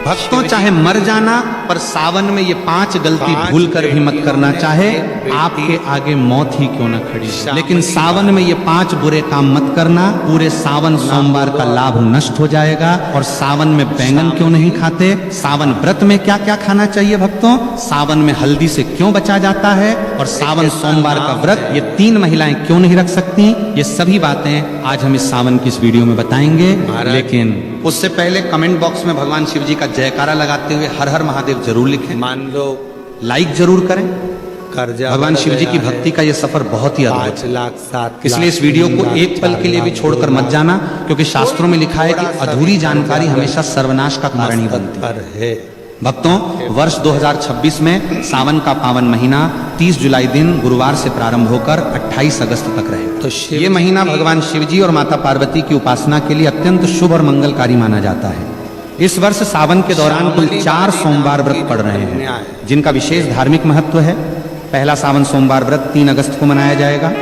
भक्तों चाहे मर जाना, पर सावन में ये 5 गलती भूल कर भी मत करना। चाहे आपके आगे मौत ही क्यों न खड़ी, लेकिन सावन में ये 5 बुरे काम मत करना। पूरे सावन सोमवार का लाभ नष्ट हो जाएगा। और सावन में बैंगन क्यों नहीं खाते, सावन व्रत में क्या क्या खाना चाहिए भक्तों, सावन में हल्दी से क्यों बचा जाता है, और सावन सोमवार का व्रत ये 3 महिलाएं क्यों नहीं रख सकती, ये सभी बातें आज हम इस सावन की इस वीडियो में बताएंगे। लेकिन उससे पहले कमेंट बॉक्स में भगवान शिव जी का जयकारा लगाते हुए हर हर महादेव जरूर लिखें। मान लो लाइक जरूर करें। कर्जा भगवान शिव जी की भक्ति का ये सफर बहुत ही अद्भुत 5 लाख 7 इसलिए इस वीडियो को एक पल के लिए भी छोड़कर मत जाना, क्योंकि शास्त्रों में लिखा है कि अधूरी जानकारी हमेशा सर्वनाश का कारण ही बनती है। भक्तों, वर्ष 2026 में सावन का पावन महीना 30 जुलाई दिन गुरुवार से प्रारंभ होकर 28 अगस्त तक रहे। तो ये महीना भगवान शिव जी और माता पार्वती की उपासना के लिए अत्यंत शुभ और मंगलकारी माना जाता है। इस वर्ष सावन के दौरान कुल 4 सोमवार व्रत पड़ रहे हैं, जिनका विशेष धार्मिक महत्व है। पहला सावन सोमवार व्रत 3 अगस्त को मनाया जाएगा,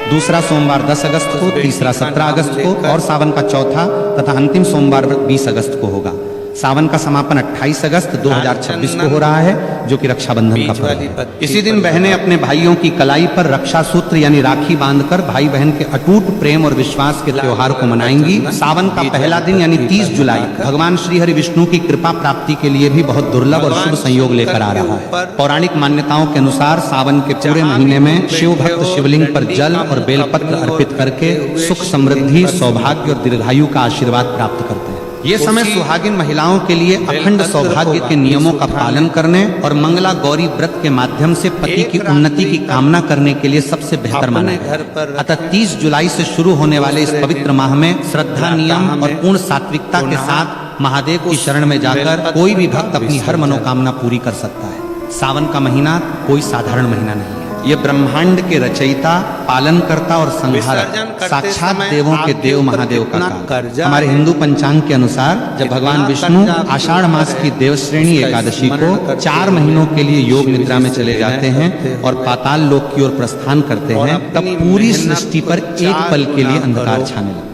दूसरा सोमवार 10 अगस्त को, तीसरा 17 अगस्त को और सावन का चौथा तथा अंतिम सोमवार व्रत 20 अगस्त को होगा। सावन का समापन 28 अगस्त 2026 को हो रहा है, जो कि रक्षाबंधन का पर्व है। इसी दिन बहनें अपने भाइयों की कलाई पर रक्षा सूत्र यानी राखी बांधकर भाई बहन के अटूट प्रेम और विश्वास के त्योहार को मनाएंगी। सावन का पहला दिन यानी 30 जुलाई भगवान श्री हरि विष्णु की कृपा प्राप्ति के लिए भी बहुत दुर्लभ और शुभ संयोग लेकर आ रहा है। पौराणिक मान्यताओं के अनुसार सावन के पूरे महीने में शिव भक्त शिवलिंग पर जल और बेलपत्र अर्पित करके सुख समृद्धि सौभाग्य और दीर्घायु का आशीर्वाद प्राप्त करते हैं। ये समय सुहागिन महिलाओं के लिए अखंड सौभाग्य के नियमों का पालन करने और मंगला गौरी व्रत के माध्यम से पति की उन्नति की कामना करने के लिए सबसे बेहतर माना है। अतः 30 जुलाई से शुरू होने वाले इस पवित्र माह में श्रद्धा, नियम और पूर्ण सात्विकता के साथ महादेव की शरण में जाकर कोई भी भक्त अपनी हर मनोकामना पूरी कर सकता है। सावन का महीना कोई साधारण महीना नहीं है। ये ब्रह्मांड के रचयिता, पालनकर्ता और संहारक साक्षात देवों के देव महादेव का काम। हमारे हिंदू पंचांग के अनुसार जब भगवान विष्णु आषाढ़ मास की देवश्रेणी एकादशी को 4 महीनों के लिए योग निद्रा में चले जाते हैं और पाताल लोक की ओर प्रस्थान करते हैं, तब पूरी सृष्टि पर एक पल के लिए अंधकार छाने लगता है।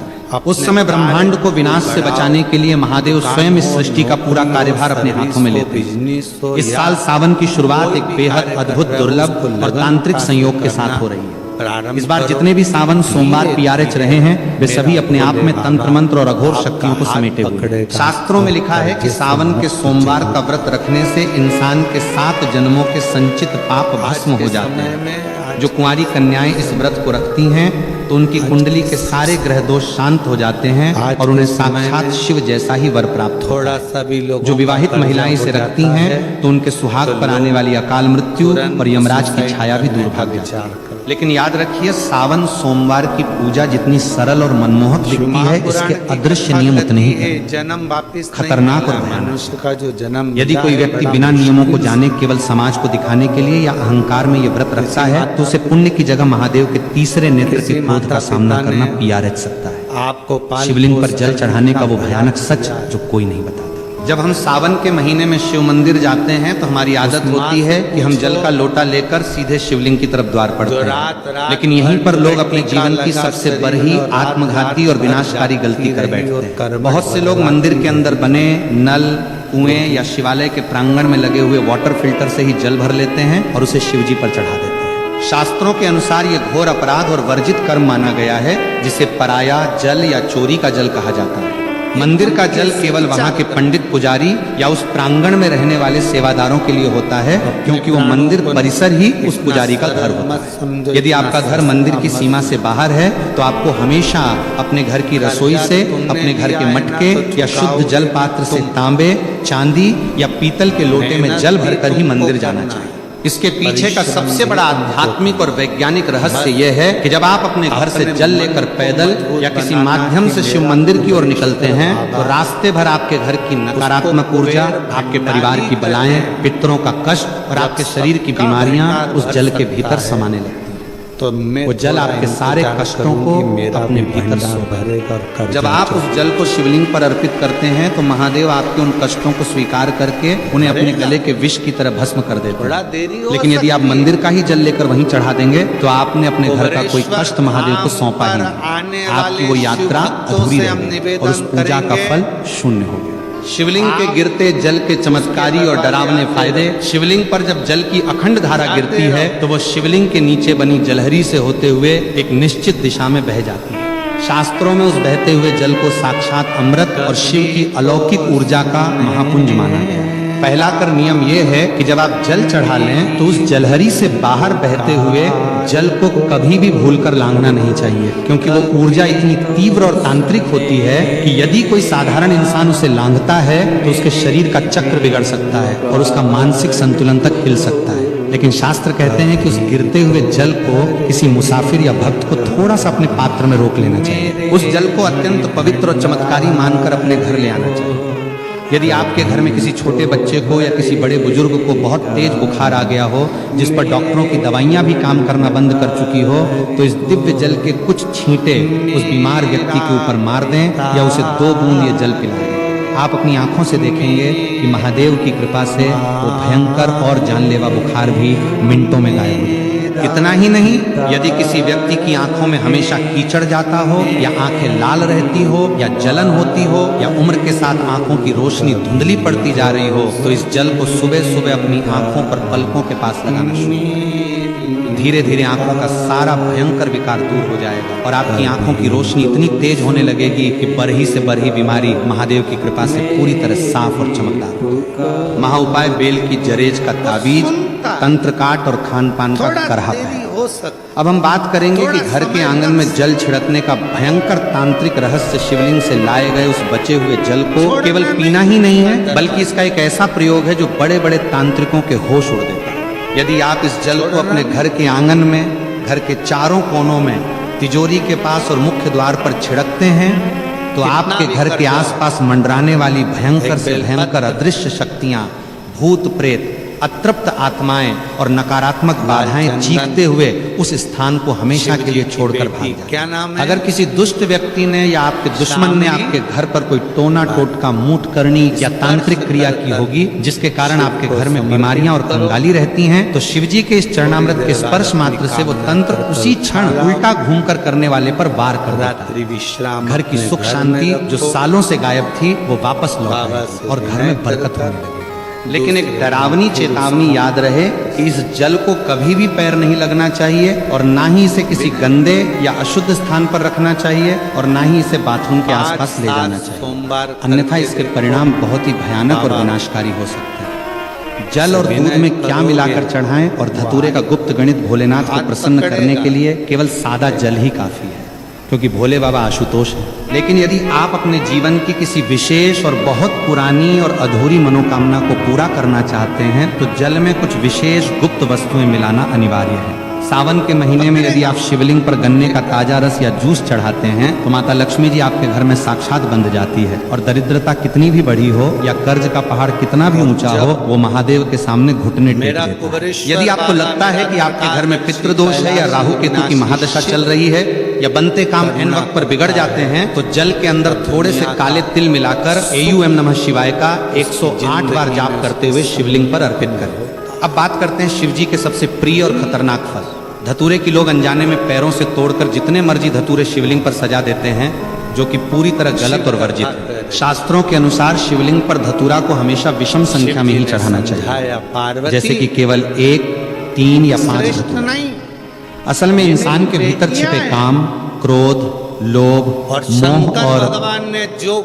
उस समय ब्रह्मांड को विनाश से बचाने के लिए महादेव स्वयं इस सृष्टि का पूरा कार्यभार अपने हाथों में लेते हैं। इस साल सावन की शुरुआत एक बेहद अद्भुत, दुर्लभ और तांत्रिक संयोग के साथ हो रही है। इस बार जितने भी सावन सोमवार PRH रहे हैं, वे सभी अपने आप में तंत्र मंत्र और अघोर शक्तियों को समेटे हुए। शास्त्रों में लिखा है कि सावन के सोमवार का व्रत रखने से इंसान के 7 जन्मों के संचित पाप भस्म हो जाते हैं। जो कुंवारी कन्याएं इस व्रत को रखती हैं तो उनकी कुंडली के सारे ग्रह दोष शांत हो जाते हैं और उन्हें साक्षात शिव जैसा ही वर प्राप्त होता है। जो विवाहित महिलाएं इसे रखती हैं तो उनके सुहाग पर आने वाली अकाल मृत्यु और यमराज की छाया भी दूर भाग जाती है। लेकिन याद रखिए, सावन सोमवार की पूजा जितनी सरल और मनमोहक दिखती है, इसके अदृश्य नियम उतने ही जन्म वापिस खतरनाक और मनुष्य का जो जन्म। यदि कोई व्यक्ति बिना नियमों को जाने केवल समाज को दिखाने के लिए या अहंकार में ये व्रत रखता है, तो उसे पुण्य की जगह महादेव के तीसरे नेत्र के क्रोध का सामना करना PRH सकता है। आपको शिवलिंग पर जल चढ़ाने का वो भयानक सच जो कोई नहीं बताता। जब हम सावन के महीने में शिव मंदिर जाते हैं तो हमारी आदत होती है कि हम जल का लोटा लेकर सीधे शिवलिंग की तरफ द्वार पड़ते हैं। लेकिन यहीं पर लोग अपने जीवन की सबसे बड़ी आत्मघाती और विनाशकारी गलती कर बैठते हैं। बहुत से लोग मंदिर के अंदर बने नल, कुएं या शिवालय के प्रांगण में लगे हुए वाटर फिल्टर से ही जल भर लेते हैं और उसे शिवजी पर चढ़ा देते हैं। शास्त्रों के अनुसार ये घोर अपराध और वर्जित कर्म माना गया है, जिसे पराया जल या चोरी का जल कहा जाता है। मंदिर का जल केवल वहाँ के पंडित, पुजारी या उस प्रांगण में रहने वाले सेवादारों के लिए होता है, क्योंकि वो मंदिर परिसर ही उस पुजारी का घर होता है। यदि आपका घर मंदिर की सीमा से बाहर है तो आपको हमेशा अपने घर की रसोई से, अपने घर के मटके या शुद्ध जल पात्र से तांबे, चांदी या पीतल के लोटे में जल भरकर ही मंदिर जाना चाहिए। इसके पीछे का सबसे बड़ा आध्यात्मिक और वैज्ञानिक रहस्य यह है कि जब आप अपने घर से जल लेकर पैदल या किसी माध्यम से शिव मंदिर की ओर निकलते हैं तो रास्ते भर आपके घर की नकारात्मक ऊर्जा, आपके परिवार की बलाएं, पितरों का कष्ट और आपके शरीर की बीमारियां उस जल के भीतर समाने लगती हैं। तो वो जल आपके सारे कष्टों को अपने भीतर भरेगा। जब आप उस जल को शिवलिंग पर अर्पित करते हैं तो महादेव आपके उन कष्टों को स्वीकार करके उन्हें अपने गले के विष की तरह भस्म कर देते हैं। लेकिन यदि आप मंदिर का ही जल लेकर वहीं चढ़ा देंगे तो आपने अपने घर का कोई कष्ट महादेव को सौंपा ही नहीं। आपकी वो यात्रा अधूरी रहेगी और उस पूजा का फल शून्य हो गया। शिवलिंग के गिरते जल के चमत्कारी और डरावने फायदे। शिवलिंग पर जब जल की अखंड धारा गिरती है तो वो शिवलिंग के नीचे बनी जलहरी से होते हुए एक निश्चित दिशा में बह जाती है। शास्त्रों में उस बहते हुए जल को साक्षात अमृत और शिव की अलौकिक ऊर्जा का महापुंज माना गया है। पहला कर नियम यह है कि जब आप जल चढ़ा लें तो उस जलहरी से बाहर बहते हुए जल को कभी भी भूलकर लांघना नहीं चाहिए, क्योंकि वो ऊर्जा इतनी तीव्र और तांत्रिक होती है कि यदि कोई साधारण इंसान उसे लांघता है तो उसके शरीर का चक्र बिगड़ सकता है और उसका मानसिक संतुलन तक हिल सकता है। लेकिन शास्त्र कहते हैं कि उस गिरते हुए जल को किसी मुसाफिर या भक्त को थोड़ा सा अपने पात्र में रोक लेना चाहिए। उस जल को अत्यंत पवित्र और चमत्कारी मानकर अपने घर ले आना चाहिए। यदि आपके घर में किसी छोटे बच्चे को या किसी बड़े बुजुर्ग को बहुत तेज बुखार आ गया हो, जिस पर डॉक्टरों की दवाइयां भी काम करना बंद कर चुकी हो, तो इस दिव्य जल के कुछ छींटे उस बीमार व्यक्ति के ऊपर मार दें या उसे 2 बूंद ये जल पिला दें। आप अपनी आंखों से देखेंगे कि महादेव की कृपा से वो भयंकर और जानलेवा बुखार भी मिनटों में गायब हो जाए। इतना ही नहीं, यदि किसी व्यक्ति की आंखों में हमेशा कीचड़ जाता हो या आंखें लाल रहती हो या जलन होती हो या उम्र के साथ आंखों की रोशनी धुंधली पड़ती जा रही हो, तो इस जल को सुबह सुबह अपनी आंखों पर पलकों के पास लगाना शुरू करें। धीरे धीरे आंखों का सारा भयंकर विकार दूर हो जाएगा और आपकी आंखों की रोशनी इतनी तेज होने लगेगी कि बरही से बरही बीमारी महादेव की कृपा से पूरी तरह साफ और चमकदार हो। महाउपाय बेल की जरेज का ताबीज, तंत्र काट और खान पान का करहा पाए। अब हम बात करेंगे कि घर के आंगन में जल छिड़कने का भयंकर तांत्रिक रहस्य शिवलिंग से लाए गए उस बचे हुए जल को केवल पीना ही नहीं है, बल्कि इसका एक ऐसा प्रयोग है जो बड़े बड़े तांत्रिकों के होश उड़ देता है। यदि आप इस जल को अपने घर के आंगन में, घर के चारों कोनों में, तिजोरी के पास और मुख्य द्वार पर छिड़कते हैं तो आपके घर के आसपास मंडराने वाली भयंकर से भयंकर अदृश्य शक्तियां, भूत प्रेत, अतृप्त आत्माएं और नकारात्मक बाधाएं चीखते हुए उस स्थान को हमेशा के लिए छोड़कर भाग जाएं। क्या नाम है? अगर किसी दुष्ट व्यक्ति ने या आपके दुश्मन ने आपके घर पर कोई टोना टोटका, मूठ करनी या तांत्रिक क्रिया की होगी जिसके कारण आपके घर में बीमारियां और कंगाली रहती हैं, तो शिवजी के इस चरणामृत के स्पर्श मात्र से वो तंत्र उसी क्षण उल्टा घूमकर करने वाले पर वार कर देता है। विश्राम, घर की सुख शांति जो सालों से गायब थी वो वापस लौट आई और घर में बरकत होने लगी। लेकिन एक डरावनी चेतावनी याद रहे कि इस जल को कभी भी पैर नहीं लगना चाहिए और ना ही इसे किसी गंदे या अशुद्ध स्थान पर रखना चाहिए और ना ही इसे बाथरूम के आसपास ले जाना चाहिए, अन्यथा इसके परिणाम बहुत ही भयानक और विनाशकारी हो सकते हैं। जल और दूध में क्या मिलाकर चढ़ाएं और धतूरे का गुप्त गणित भोलेनाथ को प्रसन्न करने के लिए केवल सादा जल ही काफी है, क्योंकि भोले बाबा आशुतोष है। लेकिन यदि आप अपने जीवन की किसी विशेष और बहुत पुरानी और अधूरी मनोकामना को पूरा करना चाहते हैं तो जल में कुछ विशेष गुप्त वस्तुएं मिलाना अनिवार्य है। सावन के महीने में यदि आप शिवलिंग पर गन्ने का ताजा रस या जूस चढ़ाते हैं तो माता लक्ष्मी जी आपके घर में साक्षात बंध जाती है और दरिद्रता कितनी भी बड़ी हो या कर्ज का पहाड़ कितना भी ऊंचा हो, वो महादेव के सामने घुटने टेक देता है। यदि आपको लगता है कि आपके घर में पितृदोष है या राहु केतु की महादशा चल रही है या बनते काम एन वक्त पर बिगड़ जाते हैं, तो जल के अंदर थोड़े से काले तिल मिलाकर AUM नमः शिवाय का 108 बार जाप करते हुए शिवलिंग पर अर्पित करें। अब बात करते हैं शिवजी के सबसे प्रिय और खतरनाक फल धतूरे की। लोग अनजाने में पैरों से तोड़कर जितने मर्जी धतूरे शिवलिंग पर सजा देते हैं, जो कि पूरी तरह गलत और वर्जित है। शास्त्रों के अनुसार शिवलिंग पर धतूरा को हमेशा विषम संख्या में ही चढ़ाना चाहिए, जैसे कि केवल 1, 3 या 5 धतूरा। असल में इंसान के भीतर छिपे काम, क्रोध, लोभ, मोह और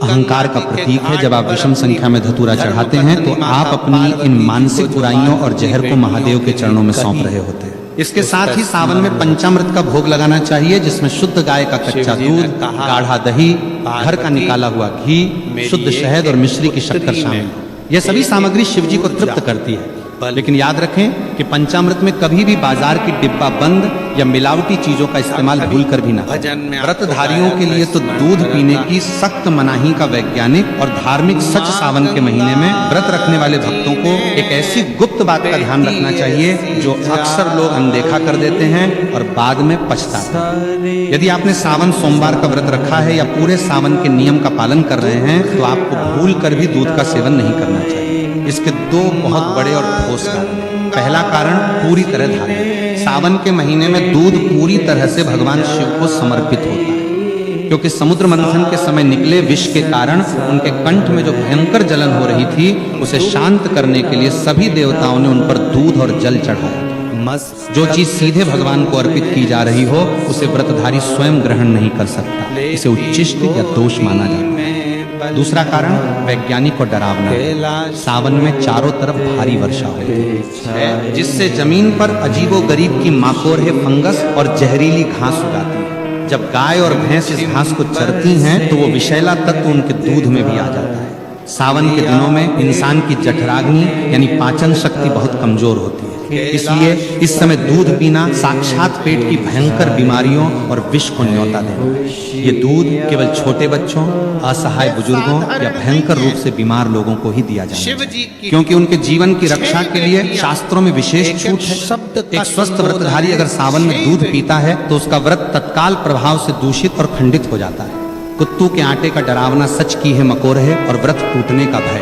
अहंकार का प्रतीक है। जब आप विषम संख्या में धतूरा चढ़ाते हैं तो आप अपनी इन मानसिक बुराइयों और जहर को महादेव के चरणों में सौंप रहे होते हैं। इसके साथ ही सावन में पंचामृत का भोग लगाना चाहिए, जिसमें शुद्ध गाय का कच्चा दूध, गाढ़ा दही, घर का निकाला हुआ घी, शुद्ध शहद और मिश्री की शक्कर शामिल। यह सभी सामग्री शिवजी को तृप्त करती है। लेकिन याद रखें कि पंचामृत में कभी भी बाजार की डिब्बा बंद या मिलावटी चीजों का इस्तेमाल भूलकर भी ना करें। व्रतधारियों के लिए तो दूध पीने की सख्त मनाही का वैज्ञानिक और धार्मिक सच सावन के महीने में व्रत रखने वाले भक्तों को एक ऐसी गुप्त बात का ध्यान रखना चाहिए जो अक्सर लोग अनदेखा कर देते हैं और बाद में पछताते हैं। यदि आपने सावन सोमवार का व्रत रखा है या पूरे सावन के नियम का पालन कर रहे हैं तो आपको भूल कर भी दूध का सेवन नहीं करना चाहिए। इसके 2 बहुत बड़े और ठोस कारण हैं। पहला कारण पूरी तरह धार्मिक। सावन के महीने में दूध पूरी तरह से भगवान शिव को समर्पित होता है, क्योंकि समुद्र मंथन के समय निकले विष के कारण उनके कंठ में जो भयंकर जलन हो रही थी, उसे शांत करने के लिए सभी देवताओं ने उन पर दूध और जल चढ़ाया। जो चीज सीधे भगवान को अर्पित की जा रही हो, उसे व्रतधारी स्वयं ग्रहण नहीं कर सकता, इसे उच्छिष्ट या दोष माना जाता है। दूसरा कारण वैज्ञानिक और डरावना है। सावन में चारों तरफ भारी वर्षा होती है, जिससे जमीन पर अजीबोगरीब की माकोरहे फंगस और जहरीली घास उगाती है। जब गाय और भैंस इस घास को चरती हैं तो वो विषैला तत्व उनके दूध में भी आ जाता है। सावन के दिनों में इंसान की जठराग्नि यानी पाचन शक्ति बहुत कमजोर होती है, इसलिए इस समय दूध पीना साक्षात पेट की भयंकर बीमारियों और विष को न्योता देना। ये दूध केवल छोटे बच्चों, असहाय बुजुर्गों या भयंकर रूप से बीमार लोगों को ही दिया जाना चाहिए, क्योंकि उनके जीवन की रक्षा के लिए शास्त्रों में विशेष छूट है। एक स्वस्थ व्रतधारी अगर सावन में दूध पीता है तो उसका व्रत तत्काल प्रभाव से दूषित और खंडित हो जाता है। कुत्तू के आटे का डरावना सच की है मकोरहे और व्रत टूटने का भय।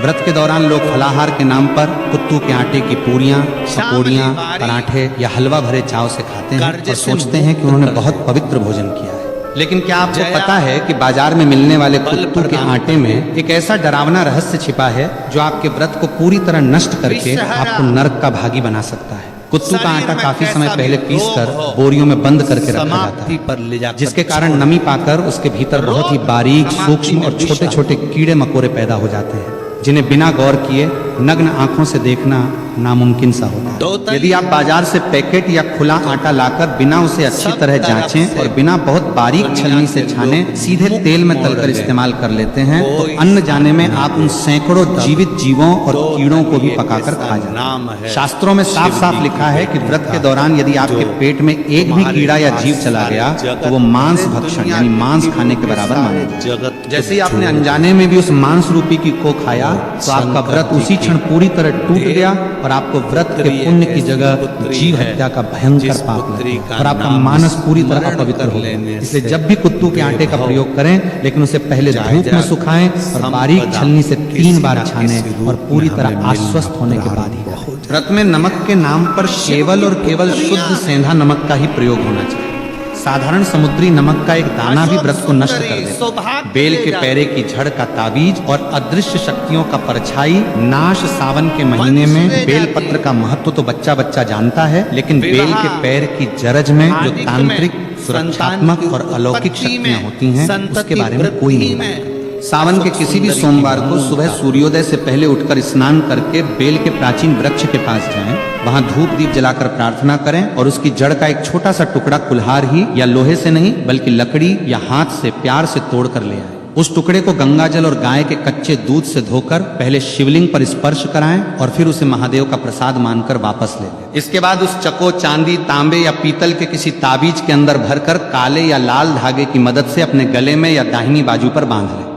व्रत के दौरान लोग फलाहार के नाम पर कुत्तू के आटे की पूरियां, पकौड़ियां, पराठे या हलवा भरे चाव से खाते हैं और सोचते हैं कि उन्होंने बहुत पवित्र भोजन किया है। लेकिन क्या आपको पता है कि बाजार में मिलने वाले कुत्तू के आटे में एक ऐसा डरावना रहस्य छिपा है जो आपके व्रत को पूरी तरह नष्ट करके आपको नरक का भागी बना सकता है। कुत्तू का आटा काफी समय पहले पीसकर बोरियों में बंद करके रखा जाता है, जिसके कारण नमी पाकर उसके भीतर बहुत ही बारीक, सूक्ष्म और छोटे छोटे कीड़े मकोड़े पैदा हो जाते हैं, जिन्हें बिना गौर किए नग्न आंखों से देखना नामुमकिन सा होता है। यदि आप बाजार से पैकेट या खुला आटा लाकर बिना उसे अच्छी तरह जांचें और बिना बहुत बारीक छलनी से छाने सीधे तेल में तलकर इस्तेमाल कर लेते हैं तो अन्न जाने में आप उन सैकड़ों जीवित जीवों और कीड़ों को भी पकाकर खा जाते हैं। शास्त्रों में साफ साफ लिखा है कि व्रत के दौरान यदि आपके पेट में एक भी कीड़ा या जीव चला गया तो वो मांस भक्षण यानी मांस खाने के बराबर माने जाएगा। जैसे ही आपने अनजाने में भी उस मांस रूपी की को खाया तो आपका व्रत उसी क्षण पूरी तरह टूट गया और आपको व्रत के पुण्य की जगह जीव हत्या का भयंकर पाप लगा और आपका मानस पूरी तरह अपवित्र हो गया। इसलिए जब भी कुत्तू के आटे का प्रयोग करें, लेकिन उसे पहले धूप में सुखाएं और बारीक छलनी से 3 बार छानें और पूरी तरह आश्वस्त होने के बाद ही करें। व्रत में नमक के नाम पर केवल और केवल शुद्ध सेंधा नमक का ही प्रयोग होना चाहिए। साधारण समुद्री नमक का एक दाना भी व्रत को नष्ट कर देता है। बेल के पैरे की झड़ का ताबीज और अदृश्य शक्तियों का परछाई नाश सावन के महीने में बेल पत्र का महत्व तो बच्चा बच्चा जानता है, लेकिन बेल के पैर की जरज में जो तांत्रिक, सुरक्षात्मक और अलौकिक शक्तियां होती हैं उसके बारे में कोई नहीं जानता। सावन के किसी भी सोमवार को सुबह सूर्योदय से पहले उठकर स्नान करके बेल के प्राचीन वृक्ष के पास जाएं, वहां धूप दीप जलाकर प्रार्थना करें और उसकी जड़ का एक छोटा सा टुकड़ा कुल्हार ही या लोहे से नहीं बल्कि लकड़ी या हाथ से प्यार से तोड़ कर ले आए। उस टुकड़े को गंगाजल और गाय के कच्चे दूध से धोकर पहले शिवलिंग पर स्पर्श कराएं और फिर उसे महादेव का प्रसाद मानकर वापस ले लें। इसके बाद उस चको, चांदी, तांबे या पीतल के किसी ताबीज के अंदर भरकर काले या लाल धागे की मदद से अपने गले में या दाहिनी बाजू पर बांध लें।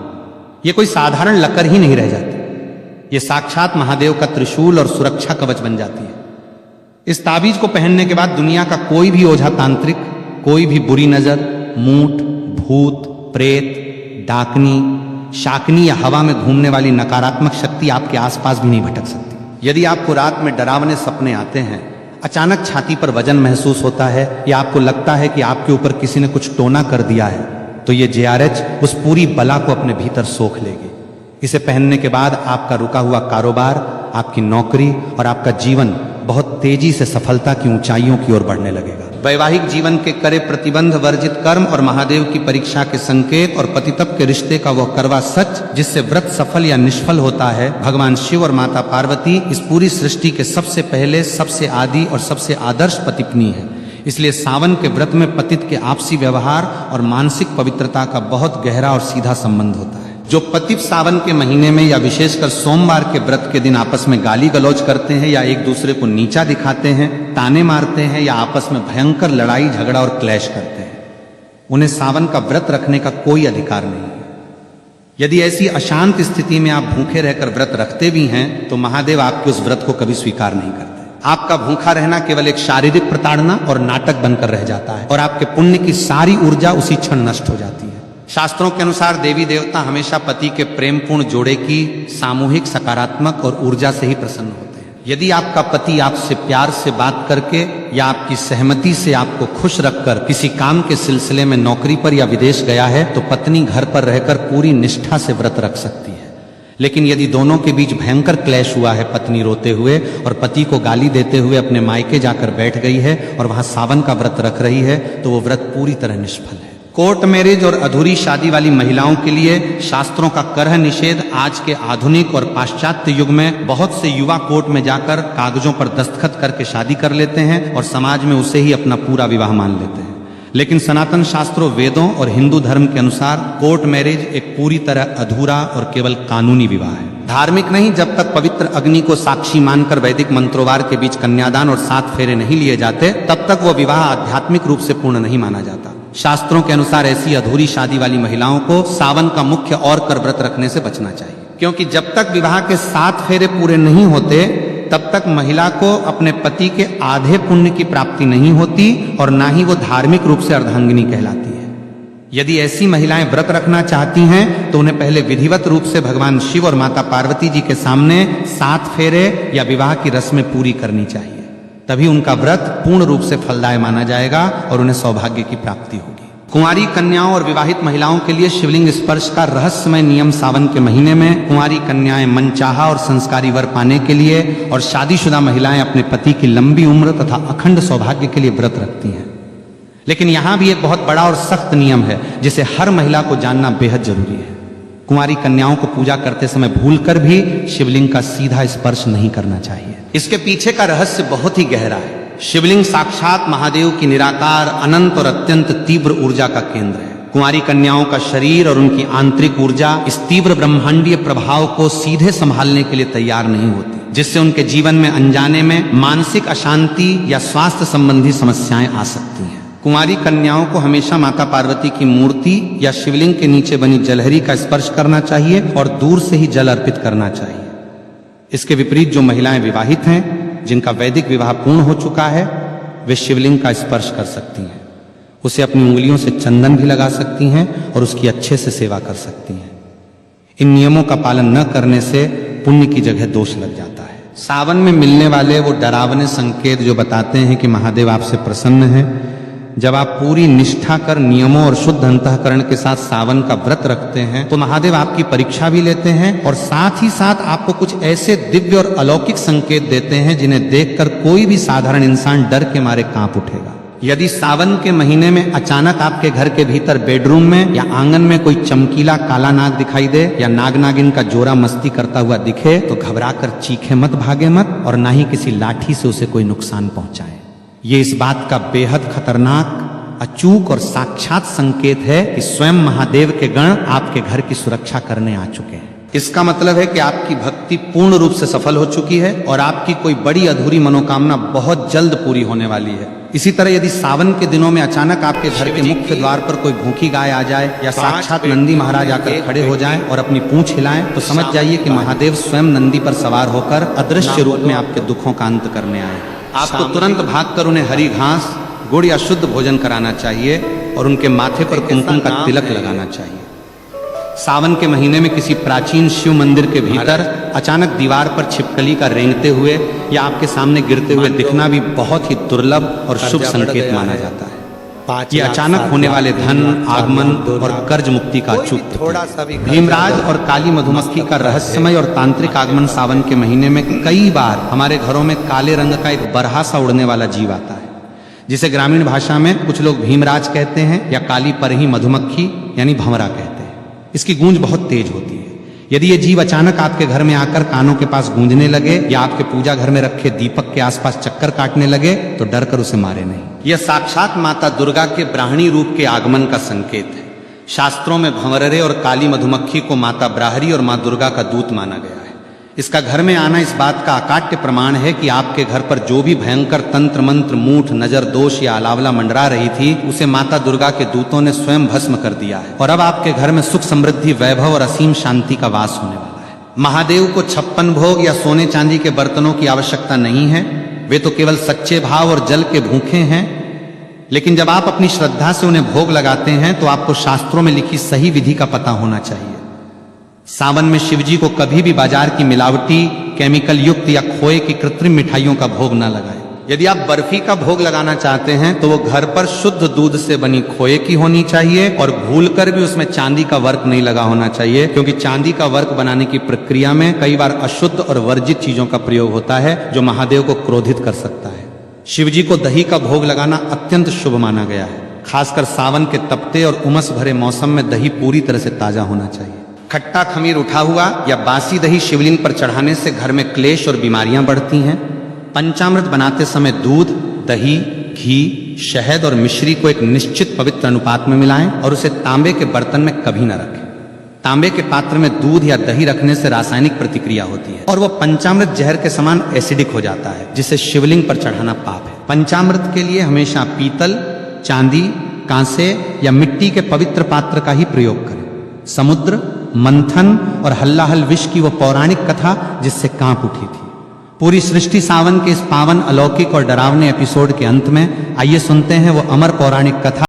ये कोई साधारण लकर ही नहीं रह जाती, ये साक्षात महादेव का त्रिशूल और सुरक्षा कवच बन जाती है। इस ताबीज को पहनने के बाद दुनिया का कोई भी ओझा तांत्रिक, कोई भी बुरी नजर, मूठ, भूत, प्रेत, डाकनी, शाकनी या हवा में घूमने वाली नकारात्मक शक्ति आपके आसपास भी नहीं भटक सकती। यदि आपको रात में डरावने सपने आते हैं, अचानक छाती पर वजन महसूस होता है या आपको लगता है कि आपके ऊपर किसी ने कुछ टोना कर दिया है, तो ये JRH उस पूरी बला को अपने भीतर सोख लेगी। इसे पहनने के बाद आपका रुका हुआ कारोबार, आपकी नौकरी और आपका जीवन बहुत तेजी से सफलता की ऊंचाइयों की ओर बढ़ने लगेगा। वैवाहिक जीवन के करे प्रतिबंध वर्जित कर्म और महादेव की परीक्षा के संकेत और पतितप के रिश्ते का वह करवा सच जिससे व्रत सफल या निष्फल होता है, भगवान शिव और माता पार्वती इस पूरी सृष्टि के सबसे पहले, सबसे आदि और सबसे आदर्श पतिपत्नी है। इसलिए सावन के व्रत में पतित के आपसी व्यवहार और मानसिक पवित्रता का बहुत गहरा और सीधा संबंध होता है। जो पतित सावन के महीने में या विशेषकर सोमवार के व्रत के दिन आपस में गाली गलौज करते हैं या एक दूसरे को नीचा दिखाते हैं, ताने मारते हैं या आपस में भयंकर लड़ाई झगड़ा और क्लैश करते हैं, उन्हें सावन का व्रत रखने का कोई अधिकार नहीं है। यदि ऐसी अशांत स्थिति में आप भूखे रहकर व्रत रखते भी हैं तो महादेव आपके उस व्रत को कभी स्वीकार नहीं करते। आपका भूखा रहना केवल एक शारीरिक प्रताड़ना और नाटक बनकर रह जाता है और आपके पुण्य की सारी ऊर्जा उसी क्षण नष्ट हो जाती है। शास्त्रों के अनुसार देवी देवता हमेशा पति के प्रेमपूर्ण जोड़े की सामूहिक, सकारात्मक और ऊर्जा से ही प्रसन्न होते हैं। यदि आपका पति आपसे प्यार से बात करके या आपकी सहमति से आपको खुश रखकर किसी काम के सिलसिले में नौकरी पर या विदेश गया है तो पत्नी घर पर रहकर पूरी निष्ठा से व्रत रख सकती है। लेकिन यदि दोनों के बीच भयंकर क्लेश हुआ है, पत्नी रोते हुए और पति को गाली देते हुए अपने मायके जाकर बैठ गई है और वहां सावन का व्रत रख रही है, तो वो व्रत पूरी तरह निष्फल है। कोर्ट मैरिज और अधूरी शादी वाली महिलाओं के लिए शास्त्रों का करह निषेध आज के आधुनिक और पाश्चात्य युग में बहुत से युवा कोर्ट में जाकर कागजों पर दस्तखत करके शादी कर लेते हैं और समाज में उसे ही अपना पूरा विवाह मान लेते हैं। लेकिन सनातन शास्त्रों, वेदों और हिंदू धर्म के अनुसार कोर्ट मैरिज एक पूरी तरह अधूरा और केवल कानूनी विवाह है, धार्मिक नहीं। जब तक पवित्र अग्नि को साक्षी मानकर वैदिक मंत्रोवार के बीच कन्यादान और 7 फेरे नहीं लिए जाते, तब तक वो विवाह आध्यात्मिक रूप से पूर्ण नहीं माना जाता। शास्त्रों के अनुसार ऐसी अधूरी शादी वाली महिलाओं को सावन का मुख्य और कर व्रत रखने से बचना चाहिए, क्योंकि जब तक विवाह के 7 फेरे पूरे नहीं होते तब तक महिला को अपने पति के आधे पुण्य की प्राप्ति नहीं होती और ना ही वो धार्मिक रूप से अर्धांगिनी कहलाती है। यदि ऐसी महिलाएं व्रत रखना चाहती हैं तो उन्हें पहले विधिवत रूप से भगवान शिव और माता पार्वती जी के सामने 7 फेरे या विवाह की रस्में पूरी करनी चाहिए, तभी उनका व्रत पूर्ण रूप से फलदायी माना जाएगा और उन्हें सौभाग्य की प्राप्ति होगी। कुंवारी कन्याओं और विवाहित महिलाओं के लिए शिवलिंग स्पर्श का रहस्यमय नियम सावन के महीने में कुंवारी कन्याएं मनचाहा और संस्कारी वर पाने के लिए और शादीशुदा महिलाएं अपने पति की लंबी उम्र तथा अखंड सौभाग्य के लिए व्रत रखती हैं। लेकिन यहां भी एक बहुत बड़ा और सख्त नियम है जिसे हर महिला को जानना बेहद जरूरी है। कुंवारी कन्याओं को पूजा करते समय भूलकर भी शिवलिंग का सीधा स्पर्श नहीं करना चाहिए। इसके पीछे का रहस्य बहुत ही गहरा है। शिवलिंग साक्षात महादेव की निराकार, अनंत और अत्यंत तीव्र ऊर्जा का केंद्र है। कुंवारी कन्याओं का शरीर और उनकी आंतरिक ऊर्जा इस तीव्र ब्रह्मांडीय प्रभाव को सीधे संभालने के लिए तैयार नहीं होती, जिससे उनके जीवन में अनजाने में मानसिक अशांति या स्वास्थ्य संबंधी समस्याएं आ सकती हैं। कुंवारी कन्याओं को हमेशा माता पार्वती की मूर्ति या शिवलिंग के नीचे बनी जलहरी का स्पर्श करना चाहिए और दूर से ही जल अर्पित करना चाहिए। इसके विपरीत जो महिलाएं विवाहित हैं, जिनका वैदिक विवाह पूर्ण हो चुका है, वे शिवलिंग का स्पर्श कर सकती हैं, उसे अपनी उंगलियों से चंदन भी लगा सकती हैं और उसकी अच्छे से सेवा कर सकती हैं। इन नियमों का पालन न करने से पुण्य की जगह दोष लग जाता है। सावन में मिलने वाले वो डरावने संकेत जो बताते हैं कि महादेव आपसे प्रसन्न है, जब आप पूरी निष्ठा कर नियमों और शुद्ध अंतःकरण के साथ सावन का व्रत रखते हैं तो महादेव आपकी परीक्षा भी लेते हैं और साथ ही साथ आपको कुछ ऐसे दिव्य और अलौकिक संकेत देते हैं जिन्हें देखकर कोई भी साधारण इंसान डर के मारे कांप उठेगा। यदि सावन के महीने में अचानक आपके घर के भीतर बेडरूम में या आंगन में कोई चमकीला काला नाग दिखाई दे या नाग नागिन का जोरा मस्ती करता हुआ दिखे तो घबराकर चीखे मत, भागे मत और ना ही किसी लाठी से उसे कोई नुकसान पहुंचाए। ये इस बात का बेहद खतरनाक, अचूक और साक्षात संकेत है कि स्वयं महादेव के गण आपके घर की सुरक्षा करने आ चुके हैं। इसका मतलब है कि आपकी भक्ति पूर्ण रूप से सफल हो चुकी है और आपकी कोई बड़ी अधूरी मनोकामना बहुत जल्द पूरी होने वाली है। इसी तरह यदि सावन के दिनों में अचानक आपके घर के मुख्य द्वार पर कोई भूखी गाय आ जाए या साक्षात नंदी महाराज आकर खड़े हो जाएं और अपनी पूंछ हिलाएं तो समझ जाइए कि महादेव स्वयं नंदी पर सवार होकर अदृश्य रूप में आपके दुखों का अंत करने आए। आपको तुरंत भागकर उन्हें हरी घास, गुड़ या शुद्ध भोजन कराना चाहिए और उनके माथे पर कुमकुम का तिलक लगाना चाहिए। सावन के महीने में किसी प्राचीन शिव मंदिर के भीतर अचानक दीवार पर छिपकली का रेंगते हुए या आपके सामने गिरते हुए दिखना भी बहुत ही दुर्लभ और शुभ संकेत माना जाता है। ये अचानक होने वाले धन, आगमन और कर्ज मुक्ति का अचूक भीमराज और काली मधुमक्खी का रहस्यमय और तांत्रिक आगमन सावन के महीने में कई बार हमारे घरों में काले रंग का एक बरहा सा उड़ने वाला जीव आता है, जिसे ग्रामीण भाषा में कुछ लोग भीमराज कहते हैं या काली परही मधुमक्खी यानी भंवरा कहते हैं। इसकी गूंज बहुत तेज होती है। यदि ये जीव अचानक आपके घर में आकर कानों के पास गूंजने लगे या आपके पूजा घर में रखे दीपक के आसपास चक्कर काटने लगे तो डर कर उसे मारे नहीं। यह साक्षात माता दुर्गा के ब्राह्मणी रूप के आगमन का संकेत है। शास्त्रों में भंवरे और काली मधुमक्खी को माता ब्राह्मणी और मां दुर्गा का दूत माना गया है। इसका घर में आना इस बात का अकाट्य प्रमाण है कि आपके घर पर जो भी भयंकर तंत्र मंत्र, मूठ, नजर दोष या अलावला मंडरा रही थी उसे माता दुर्गा के दूतों ने स्वयं भस्म कर दिया है और अब आपके घर में सुख, समृद्धि, वैभव और असीम शांति का वास होने वाला है। महादेव को 56 भोग या सोने चांदी के बर्तनों की आवश्यकता नहीं है, वे तो केवल सच्चे भाव और जल के भूखे हैं। लेकिन जब आप अपनी श्रद्धा से उन्हें भोग लगाते हैं तो आपको शास्त्रों में लिखी सही विधि का पता होना चाहिए। सावन में शिवजी को कभी भी बाजार की मिलावटी केमिकल युक्त या खोए की कृत्रिम मिठाइयों का भोग न लगाएं। यदि आप बर्फी का भोग लगाना चाहते हैं तो वो घर पर शुद्ध दूध से बनी खोए की होनी चाहिए और भूलकर भी उसमें चांदी का वर्क नहीं लगा होना चाहिए, क्योंकि चांदी का वर्क बनाने की प्रक्रिया में कई बार अशुद्ध और वर्जित चीजों का प्रयोग होता है जो महादेव को क्रोधित कर सकता है। शिवजी को दही का भोग लगाना अत्यंत शुभ माना गया है। खासकर सावन के तपते और उमस भरे मौसम में दही पूरी तरह से ताजा होना चाहिए। खट्टा खमीर उठा हुआ या बासी दही शिवलिंग पर चढ़ाने से घर में क्लेश और बीमारियां बढ़ती हैं। पंचामृत बनाते समय दूध, दही, घी, शहद और मिश्री को एक निश्चित पवित्र अनुपात में मिलाएं और उसे तांबे के बर्तन में कभी न रखें। तांबे के पात्र में दूध या दही रखने से रासायनिक प्रतिक्रिया होती है और वह पंचामृत जहर के समान एसिडिक हो जाता है, जिसे शिवलिंग पर चढ़ाना पाप है। पंचामृत के लिए हमेशा पीतल, चांदी, कांसे या मिट्टी के पवित्र पात्र का ही प्रयोग करें। समुद्र, मंथन और हल्लाहल विष की वो पौराणिक कथा जिससे कांप उठी थी। पूरी सृष्टि सावन के इस पावन, अलौकिक और डरावने एपिसोड के अंत में आइए सुनते हैं वो अमर पौराणिक कथा